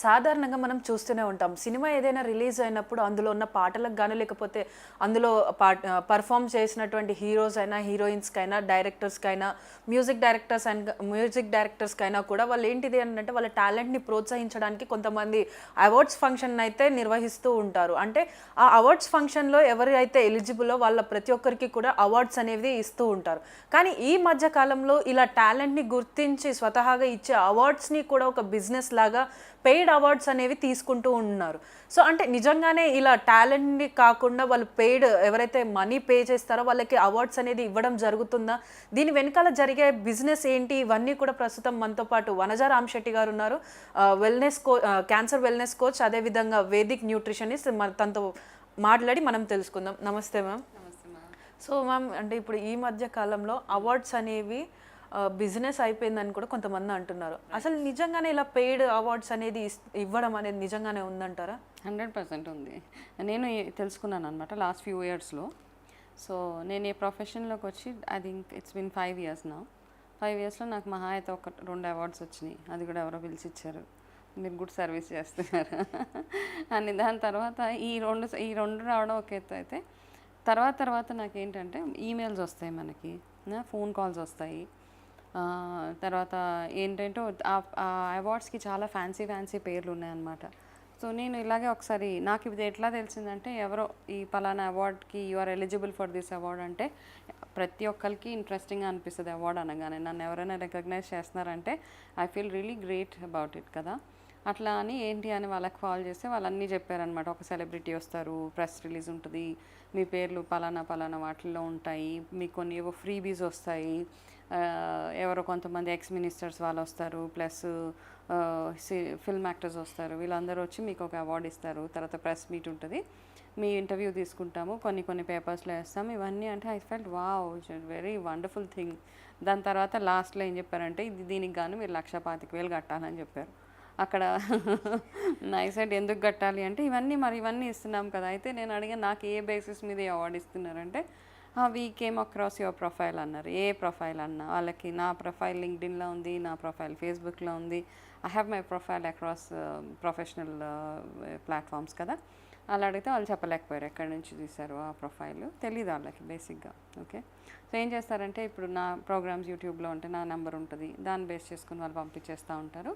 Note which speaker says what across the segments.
Speaker 1: సాధారణంగా మనం చూస్తూనే ఉంటాం. సినిమా ఏదైనా రిలీజ్ అయినప్పుడు అందులో ఉన్న పాటలకు గాని, లేకపోతే అందులో పెర్ఫార్మ్ చేసినటువంటి హీరోస్ అయినా, హీరోయిన్స్‌కైనా, డైరెక్టర్స్‌కైనా, మ్యూజిక్ డైరెక్టర్స్‌కైనా కూడా వాళ్ళేంటిది అనంటే వాళ్ళ టాలెంట్‌ని ప్రోత్సహించడానికి కొంతమంది అవార్డ్స్ ఫంక్షన్ అయితే నిర్వహిస్తూ ఉంటారు. అంటే ఆ అవార్డ్స్ ఫంక్షన్‌లో ఎవరైతే ఎలిజిబులో వాళ్ళ ప్రతి ఒక్కరికి కూడా అవార్డ్స్ అనేవి ఇస్తూ ఉంటారు. కానీ ఈ మధ్య కాలంలో ఇలా టాలెంట్‌ని గుర్తించి స్వతహాగా ఇచ్చే అవార్డ్స్‌ని కూడా ఒక బిజినెస్ లాగా పెయిడ్ అవార్డ్స్ అనేవి తీసుకుంటూ ఉన్నారు. సో, అంటే నిజంగానే ఇలా టాలెంట్‌ని కాకుండా వాళ్ళు పెయిడ్ ఎవరైతే మనీ పే చేస్తారో వాళ్ళకి అవార్డ్స్ అనేది ఇవ్వడం జరుగుతుందా? దీని వెనకాల జరిగే బిజినెస్ ఏంటి? ఇవన్నీ కూడా ప్రస్తుతం మనతో పాటు వనజ రామశెట్టి గారున్నారు. క్యాన్సర్ వెల్‌నెస్ కోచ్, అదేవిధంగా వేదిక్ న్యూట్రిషనిస్ట్. తనతో మాట్లాడి మనం తెలుసుకుందాం. నమస్తే మ్యామ్.
Speaker 2: నమస్తే మ్యామ్.
Speaker 1: సో మ్యామ్, అంటే ఇప్పుడు ఈ మధ్య కాలంలో అవార్డ్స్ అనేవి బిజినెస్ అయిపోయిందని కూడా కొంతమంది అంటున్నారు. అసలు నిజంగానే ఇలా పెయిడ్ అవార్డ్స్ అనేది ఇవ్వడం అనేది నిజంగానే ఉందంటారా?
Speaker 2: 100% ఉంది. నేను తెలుసుకున్నాను అనమాట లాస్ట్ ఫ్యూ ఇయర్స్లో. సో నేను ఈ ప్రొఫెషన్లోకి వచ్చి I think it's been 5 years నా. 5 yearsలో నాకు మహా అయితే 2 అవార్డ్స్ వచ్చినాయి. అది కూడా ఎవరో పిలిచి ఇచ్చారు. మీరు గుడ్ సర్వీస్ చేస్తున్నారు అని. దాని తర్వాత ఈ రెండు రావడం ఒక ఎత్తు అయితే, తర్వాత నాకేంటంటే ఈమెయిల్స్ వస్తాయి, మనకి ఫోన్ కాల్స్ వస్తాయి. తర్వాత ఏంటంటే ఆ అవార్డ్స్కి చాలా ఫ్యాన్సీ పేర్లు ఉన్నాయన్నమాట. సో నేను ఇలాగే ఒకసారి నాకు ఇది ఎట్లా తెలిసిందంటే, ఎవరో ఈ పలానా అవార్డ్కి you are eligible for this award అంటే ప్రతి ఒక్కరికి ఇంట్రెస్టింగ్గా అనిపిస్తుంది. అవార్డ్ అనగానే నన్ను ఎవరైనా రికగ్నైజ్ చేస్తున్నారంటే I feel really great about it కదా. అట్లా అని ఏంటి అని వాళ్ళకి కాల్ చేస్తే వాళ్ళు అన్నీ చెప్పారనమాట. ఒక సెలబ్రిటీ వస్తారు, ప్రెస్ రిలీజ్ ఉంటుంది, మీ పేర్లు పలానా వాటిల్లో ఉంటాయి, మీకు కొన్ని ఏవో ఫ్రీబీస్ వస్తాయి, ఎవరో కొంతమంది ఎక్స్ మినిస్టర్స్ వాళ్ళు వస్తారు, ప్లస్ ఫిల్మ్ యాక్టర్స్ వస్తారు, వీళ్ళందరూ వచ్చి మీకు ఒక అవార్డు ఇస్తారు, తర్వాత ప్రెస్ మీట్ ఉంటుంది, మీ ఇంటర్వ్యూ తీసుకుంటాము, కొన్ని పేపర్స్లో వేస్తాము, ఇవన్నీ. అంటే I felt wow, very wonderful thing. దాని తర్వాత లాస్ట్లో ఏం చెప్పారంటే, దీనికి గాను మీరు 1,25,000 కట్టాలని చెప్పారు. అక్కడ ఐ సెడ్ ఎందుకు కట్టాలి అంటే, ఇవన్నీ ఇస్తున్నాం కదా. అయితే నేను అడిగాను, నాకు ఏ బేసిస్ మీద ఈ అవార్డు ఇస్తున్నారంటే, we came across your profile అన్నారు. ఏ ప్రొఫైల్ అన్నా వాళ్ళకి, నా ప్రొఫైల్ లింక్డ్ఇన్లో ఉంది, నా ప్రొఫైల్ ఫేస్బుక్లో ఉంది, I have my profile across professional platforms కదా. అలా అడిగితే వాళ్ళు చెప్పలేకపోయారు ఎక్కడి నుంచి తీశారు ఆ ప్రొఫైల్, తెలియదు వాళ్ళకి బేసిక్గా. ఓకే, సో ఏం చేస్తారంటే, ఇప్పుడు నా ప్రోగ్రామ్స్ యూట్యూబ్లో ఉంటే నా నెంబర్ ఉంటుంది, దాన్ని బేస్ చేసుకుని వాళ్ళు పంపించేస్తూ ఉంటారు.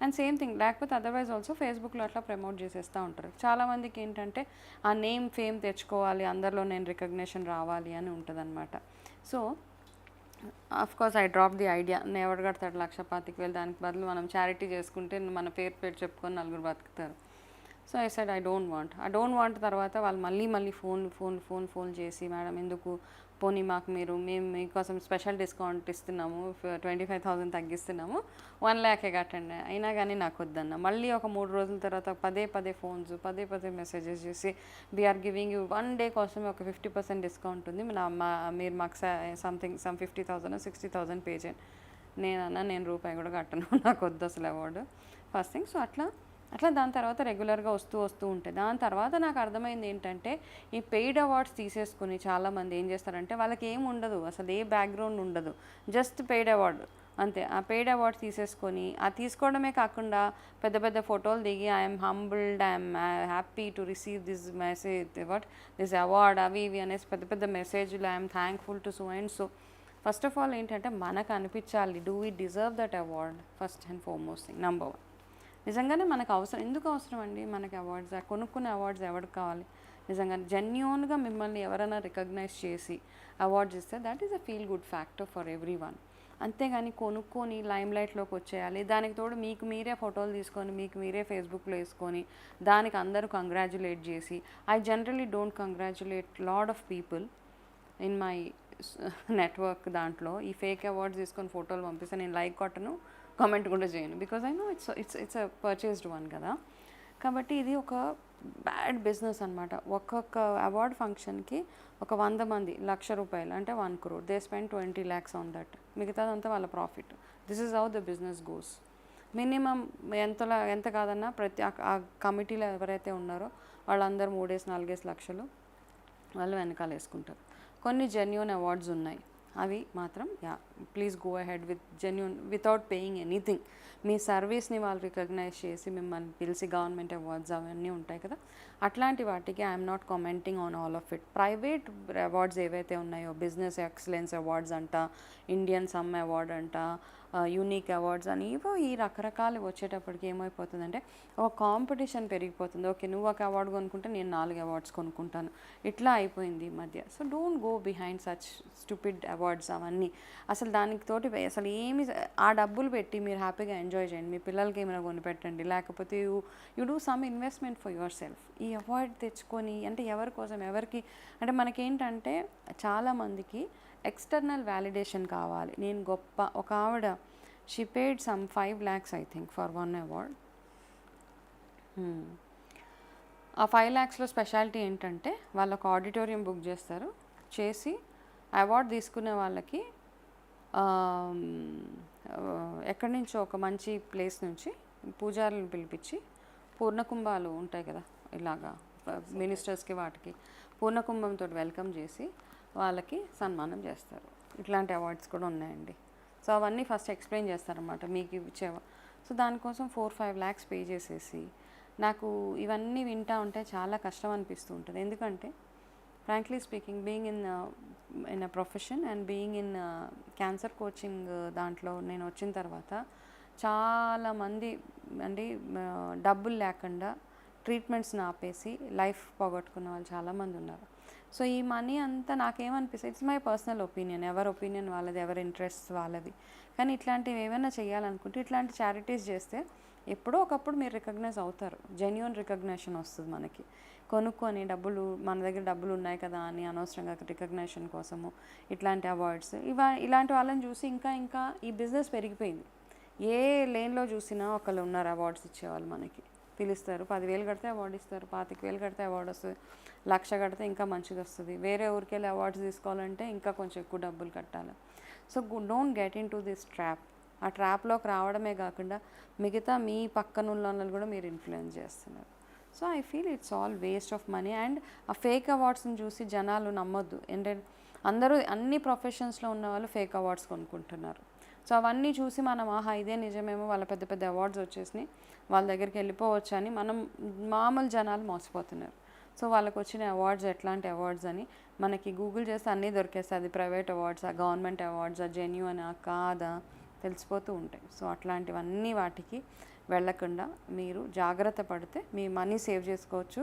Speaker 2: అండ్ సేమ్ థింగ్, లేకపోతే అదర్వైజ్ ఆల్సో ఫేస్బుక్లో అట్లా ప్రమోట్ చేసేస్తూ ఉంటారు. చాలామందికి ఏంటంటే ఆ నేమ్ ఫేమ్ తెచ్చుకోవాలి, అందరిలో నేను రికగ్నిషన్ రావాలి అని ఉంటుంది అనమాట. So course I drop the idea, ఎవరు కడతాడు 1,25,000, దానికి బదులు మనం చారిటీ చేసుకుంటే మన పేరు చెప్పుకొని నలుగురు బతుకుతారు. So I said I don't want. తర్వాత వాళ్ళు మళ్ళీ ఫోన్ చేసి, మేడం ఎందుకు, పోనీ మేము మీకోసం స్పెషల్ డిస్కౌంట్ ఇస్తున్నాము, 25,000 తగ్గిస్తున్నాము, 1 lakh కట్టండి, అయినా కానీ నాకు వద్దన్న. మళ్ళీ ఒక 3 రోజుల తర్వాత పదే ఫోన్స్, పదే మెసేజెస్ చేసి, వీఆర్ గివింగ్ యూ 1 day కోసం ఒక 50% డిస్కౌంట్ ఉంది, మీరు మాకు సమ్ 50,000 60,000 పే చేయండి. నేను రూపాయి కూడా కట్టను, నాకు వద్దు అసలు అవార్డు ఫస్ట్ థింగ్. సో అట్లా దాని తర్వాత రెగ్యులర్గా వస్తూ ఉంటాయి. దాని తర్వాత నాకు అర్థమైంది ఏంటంటే, ఈ పెయిడ్ అవార్డ్స్ తీసేసుకుని చాలామంది ఏం చేస్తారంటే, వాళ్ళకి ఏం ఉండదు, అసలు ఏ బ్యాక్గ్రౌండ్ ఉండదు, జస్ట్ పెయిడ్ అవార్డు అంతే. ఆ పెయిడ్ అవార్డ్స్ తీసేసుకొని, ఆ తీసుకోవడమే కాకుండా పెద్ద ఫోటోలు దిగి, I'm humbled, I'm happy to receive this award, అవి ఇవి అనేసి పెద్ద మెసేజ్లు, I'm thankful to so and so. First of all ఏంటంటే, మనకు అనిపించాలి, do we deserve that award first and foremost thing, number 1. నిజంగానే మనకు ఎందుకు అవసరం అండి మనకి అవార్డ్స్? కొనుక్కునే అవార్డ్స్ ఎవరికి కావాలి? నిజంగా జెన్యూన్గా మిమ్మల్ని ఎవరైనా రికగ్నైజ్ చేసి అవార్డ్స్ ఇస్తే that is a feel good factor for every one. అంతేగాని కొనుక్కొని లైమ్ లైట్లోకి వచ్చేయాలి, దానికి తోడు మీకు మీరే ఫోటోలు తీసుకొని మీకు మీరే ఫేస్బుక్లో వేసుకొని దానికి అందరూ కంగ్రాచ్యులేట్ చేసి, I generally don't congratulate lot of people in my network. దాంట్లో ఈ ఫేక్ అవార్డ్స్ తీసుకొని ఫోటోలు పంపిస్తే నేను లైక్ కొట్టను, కామెంట్ కూడా చేయను, because I know it's a purchased one కదా. కాబట్టి ఇది ఒక బ్యాడ్ బిజినెస్ అనమాట. ఒక్కొక్క అవార్డ్ ఫంక్షన్కి ఒక 100 మంది ₹1,00,000 అంటే 1 crore, they spend 20 lakhs on that, మిగతాదంతా వాళ్ళ profit. This is how the business goes. Minimum ఎంత కాదన్నా ప్రతి ఆ కమిటీలో ఎవరైతే ఉన్నారో వాళ్ళందరూ 3-4 లక్షలు వాళ్ళు వెనకాల వేసుకుంటారు. కొన్ని జెన్యూన్ అవార్డ్స్ ఉన్నాయి, అవి మాత్రం please go ahead with genuine without paying anything. మీ సర్వీస్ని వాళ్ళు రికగ్నైజ్ చేసి మిమ్మల్ని పిలిచి గవర్నమెంట్ అవార్డ్స్ అవన్నీ ఉంటాయి కదా, అట్లాంటి వాటికి I'm not commenting on all of it. Private awards ఏవైతే ఉన్నాయో, బిజినెస్ ఎక్సలెన్స్ అవార్డ్స్ అంట, ఇండియన్ సమ్ అవార్డ్ అంట, యూనిక్ అవార్డ్స్ అని ఇవో ఈ రకరకాలు వచ్చేటప్పటికి ఏమైపోతుందంటే ఒక కాంపిటీషన్ పెరిగిపోతుంది. ఓకే, నువ్వు ఒక అవార్డు కొనుక్కుంటే నేను 4 అవార్డ్స్ కొనుక్కుంటాను, ఇట్లా అయిపోయింది ఈ మధ్య. So don't go behind such stupid awards అవన్నీ. అసలు దానికి తోటి అసలు ఏమి, ఆ డబ్బులు పెట్టి మీరు హ్యాపీగా ఎంజాయ్ చేయండి, మీ పిల్లలకి ఏమైనా కొనిపెట్టండి, లేకపోతే you do some investment for your self. ఈ అవార్డ్ తెచ్చుకొని అంటే ఎవరి కోసం, ఎవరికి అంటే మనకేంటంటే చాలామందికి ఎక్స్టర్నల్ వ్యాలిడేషన్ కావాలి. నేను గొప్ప, ఒక ఆవిడ she paid some 5 lakhs I think for 1 award. ఆ 5 lakhsలో స్పెషాలిటీ ఏంటంటే వాళ్ళకు ఆడిటోరియం బుక్ చేస్తారు, చేసి అవార్డు తీసుకునే వాళ్ళకి ఎక్కడి నుంచో ఒక మంచి ప్లేస్ నుంచి పూజారులను పిలిపించి పూర్ణకుంభాలు ఉంటాయి కదా, ఇలాగా మినిస్టర్స్కి వాటికి పూర్ణకుంభంతో వెల్కమ్ చేసి వాళ్ళకి సన్మానం చేస్తారు. ఇట్లాంటి అవార్డ్స్ కూడా ఉన్నాయండి. సో అవన్నీ ఫస్ట్ ఎక్స్ప్లెయిన్ చేస్తారన్నమాట మీకు ఇచ్చేవా. సో దానికోసం 4-5 lakhs పే చేసేసి నాకు ఇవన్నీ వింటా ఉంటే చాలా కష్టం అనిపిస్తూ ఉంటుంది. ఎందుకంటే frankly speaking, being in a profession and being in cancer coaching దాంట్లో నేను వచ్చిన తర్వాత చాలామంది అంటే డబ్బులు లేకుండా ట్రీట్మెంట్స్ని ఆపేసి లైఫ్ పోగొట్టుకున్న వాళ్ళు చాలామంది ఉన్నారు. సో ఈ మనీ అంతా నాకేమనిపిస్తుంది, ఇట్స్ మై పర్సనల్ ఒపీనియన్, ఎవరి ఒపీనియన్ వాళ్ళది, ఎవరి ఇంట్రెస్ట్ వాళ్ళది. కానీ ఇట్లాంటివి ఏమైనా చేయాలనుకుంటే ఇట్లాంటి చారిటీస్ చేస్తే ఎప్పుడో ఒకప్పుడు మీరు రికగ్నైజ్ అవుతారు, జెన్యూన్ రికగ్నేషన్ వస్తుంది మనకి. కొనుక్కొని డబ్బులు, మన దగ్గర డబ్బులు ఉన్నాయి కదా అని అనవసరంగా రికగ్నేషన్ కోసము ఇట్లాంటి అవార్డ్స్ ఇలాంటి వాళ్ళని చూసి ఇంకా ఈ బిజినెస్ పెరిగిపోయింది. ఏ లేన్లో చూసినా ఒకళ్ళు ఉన్నారు అవార్డ్స్ ఇచ్చేవాళ్ళు. మనకి పిలుస్తారు, 10,000 కడితే అవార్డు ఇస్తారు, 25,000 కడితే అవార్డు వస్తుంది, 1,00,000 కడితే ఇంకా మంచిది వస్తుంది. వేరే ఊరికి వెళ్ళి అవార్డ్స్ తీసుకోవాలంటే ఇంకా కొంచెం ఎక్కువ డబ్బులు కట్టాలి. So don't get in to this trap. ఆ ట్రాప్లోకి రావడమే కాకుండా మిగతా మీ పక్కన ఉన్న వాళ్ళని కూడా మీరు ఇన్ఫ్లుయెన్స్ చేస్తున్నారు. So I feel it's all waste of money. And ఆ ఫేక్ అవార్డ్స్ని చూసి జనాలు నమ్మొద్దు. ఏంటంటే అందరూ అన్ని ప్రొఫెషన్స్లో ఉన్న వాళ్ళు ఫేక్ అవార్డ్స్ కొనుక్కుంటున్నారు. సో అవన్నీ చూసి మనం ఆహా ఇదే నిజమేమో, వాళ్ళ పెద్ద పెద్ద అవార్డ్స్ వచ్చేసినాయి, వాళ్ళ దగ్గరికి వెళ్ళిపోవచ్చు అని మనం మామూలు జనాలు మోసపోతున్నారు. సో వాళ్ళకి వచ్చిన అవార్డ్స్ ఎట్లాంటి అవార్డ్స్ అని మనకి గూగుల్ చేస్తే అన్నీ దొరికేస్తాయి. అది ప్రైవేట్ అవార్డ్సా, గవర్నమెంట్ అవార్డ్సా, జెన్యూనా కాదా తెలిసిపోతూ ఉంటాయి. సో అట్లాంటివన్నీ వాటికి వెళ్ళకుండా మీరు జాగ్రత్త పడితే మీ మనీ సేవ్ చేసుకోవచ్చు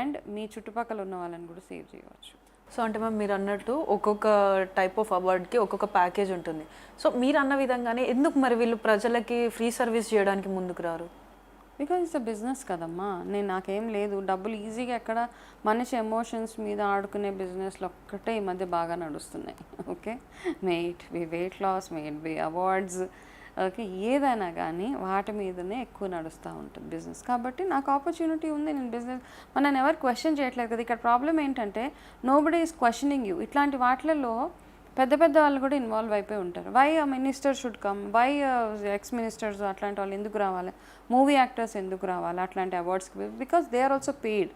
Speaker 2: అండ్ మీ చుట్టుపక్కల ఉన్న వాళ్ళని కూడా సేవ్ చేయవచ్చు.
Speaker 1: సో అంటే మ్యామ్ మీరు అన్నట్టు ఒక్కొక్క టైప్ ఆఫ్ అవార్డ్కి ఒక్కొక్క ప్యాకేజ్ ఉంటుంది. సో మీరు అన్న విధంగానే ఎందుకు మరి వీళ్ళు ప్రజలకి ఫ్రీ సర్వీస్ చేయడానికి ముందుకు రారు?
Speaker 2: బికాజ్ ఇట్స్ అ బిజినెస్ కదమ్మా. నాకేం లేదు, డబ్బులు ఈజీగా ఎక్కడ, మనిషి ఎమోషన్స్ మీద ఆడుకునే బిజినెస్లు ఒక్కటే ఈ మధ్య బాగా నడుస్తున్నాయి. ఓకే, మేట్ బి వెయిట్ లాస్, మేట్ బి అవార్డ్స్, ఓకే ఏదైనా కానీ వాటి మీదనే ఎక్కువ నడుస్తూ ఉంటుంది బిజినెస్. కాబట్టి నాకు ఆపర్చునిటీ ఉంది, నేను బిజినెస్ నన్ను ఎవరు క్వశ్చన్ చేయట్లేదు కదా. ఇక్కడ ప్రాబ్లం ఏంటంటే నోబడీ ఈజ్ క్వశ్చనింగ్ యూ. ఇట్లాంటి వాటిలలో పెద్ద పెద్ద వాళ్ళు కూడా ఇన్వాల్వ్ అయిపోయి ఉంటారు. Why minister should come, why ex ministers అట్లాంటి వాళ్ళు ఎందుకు రావాలి, మూవీ యాక్టర్స్ ఎందుకు రావాలి అట్లాంటి అవార్డ్స్కి? Because they are also paid.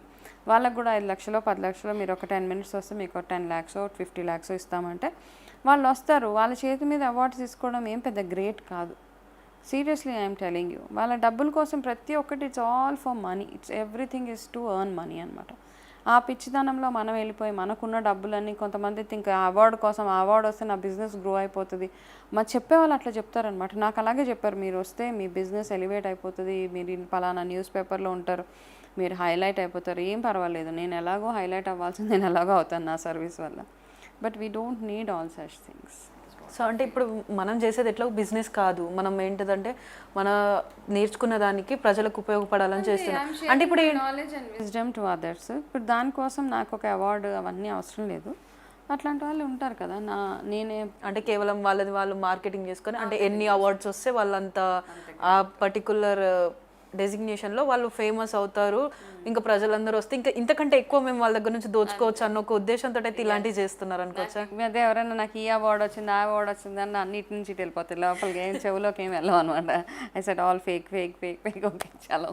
Speaker 2: వాళ్ళకు కూడా 5 లక్షలు 10 లక్షలు మీరు ఒక 10 minutes వస్తే మీకు 10 lakhs 50 lakhs ఇస్తామంటే వాళ్ళు వస్తారు. వాళ్ళ చేతి మీద అవార్డ్స్ తీసుకోవడం ఏం పెద్ద గ్రేట్ కాదు. Seriously I'm telling you. వాళ్ళ డబ్బుల కోసం ప్రతి ఒక్కటి it's all for money, it's everything is to earn money అనమాట. ఆ పిచ్చితనంలో మనం వెళ్ళిపోయి మనకున్న డబ్బులన్నీ కొంతమంది ఇంకా అవార్డు కోసం, ఆ అవార్డు వస్తే నా బిజినెస్ గ్రో అయిపోతుంది మరి చెప్పేవాళ్ళు అట్లా చెప్తారనమాట. నాకు అలాగే చెప్పారు, మీరు వస్తే మీ బిజినెస్ ఎలివేట్ అయిపోతుంది, మీరు పలానా న్యూస్ పేపర్లో ఉంటారు, మీరు హైలైట్ అయిపోతారు, ఏం పర్వాలేదు, నేను ఎలాగో హైలైట్ అవ్వాల్సింది నేను ఎలాగో అవుతాను నా సర్వీస్ వల్ల. But we don't need all such things.
Speaker 1: So అంటే ఇప్పుడు మనం చేసేది ఎట్లా బిజినెస్ కాదు, మనం ఏంటిదంటే మన నేర్చుకున్న దానికి ప్రజలకు ఉపయోగపడాలని చేస్తున్నాం. అంటే ఇప్పుడు
Speaker 2: knowledge and wisdom to others. ఇప్పుడు దానికోసం నాకు ఒక అవార్డు అవన్నీ అవసరం లేదు. అట్లాంటి వాళ్ళు ఉంటారు కదా, నేనే
Speaker 1: అంటే కేవలం వాళ్ళది వాళ్ళు మార్కెటింగ్ చేసుకొని అంటే ఎన్ని అవార్డ్స్ వస్తే వాళ్ళంతా ఆ పర్టికులర్ డెసిగ్నేషన్లో వాళ్ళు ఫేమస్ అవుతారు, ఇంకా ప్రజలందరూ వస్తే ఇంకా ఇంతకంటే ఎక్కువ మేము వాళ్ళ దగ్గర నుంచి దోచుకోవచ్చు అన్న ఒక ఉద్దేశంతో అయితే ఇలాంటివి చేస్తున్నారు అనుకోవచ్చా?
Speaker 2: అదే ఎవరైనా నాకు ఈ అవార్డు వచ్చింది, ఆ అవార్డు వచ్చింది అని అన్నిటి నుంచి వెళ్ళిపోతాయి, లోపలికి ఏం చెవులోకి ఏం వెళ్ళవు అనమాట. I said all fake fake fake fake. Okay, చలో.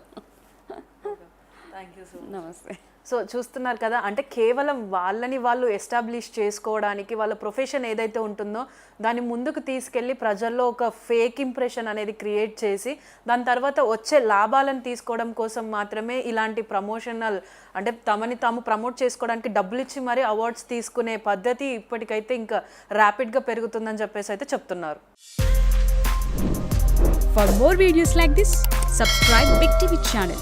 Speaker 1: థ్యాంక్ యూ సో
Speaker 2: నమస్తే.
Speaker 1: సో చూస్తున్నారు కదా, అంటే కేవలం వాళ్ళని వాళ్ళు ఎస్టాబ్లిష్ చేసుకోవడానికి వాళ్ళ ప్రొఫెషన్ ఏదైతే ఉంటుందో దాన్ని ముందుకు తీసుకెళ్ళి ప్రజల్లో ఒక ఫేక్ ఇంప్రెషన్ అనేది క్రియేట్ చేసి దాని తర్వాత వచ్చే లాభాలను తీసుకోవడం కోసం మాత్రమే ఇలాంటి ప్రమోషనల్ అంటే తమని తాము ప్రమోట్ చేసుకోవడానికి డబ్బులు ఇచ్చి మరీ అవార్డ్స్ తీసుకునే పద్ధతి ఇప్పటికైతే ఇంకా ర్యాపిడ్గా పెరుగుతుందని చెప్పేసి అయితే చెప్తున్నారు.
Speaker 3: For more videos like this, subscribe Big TV channel.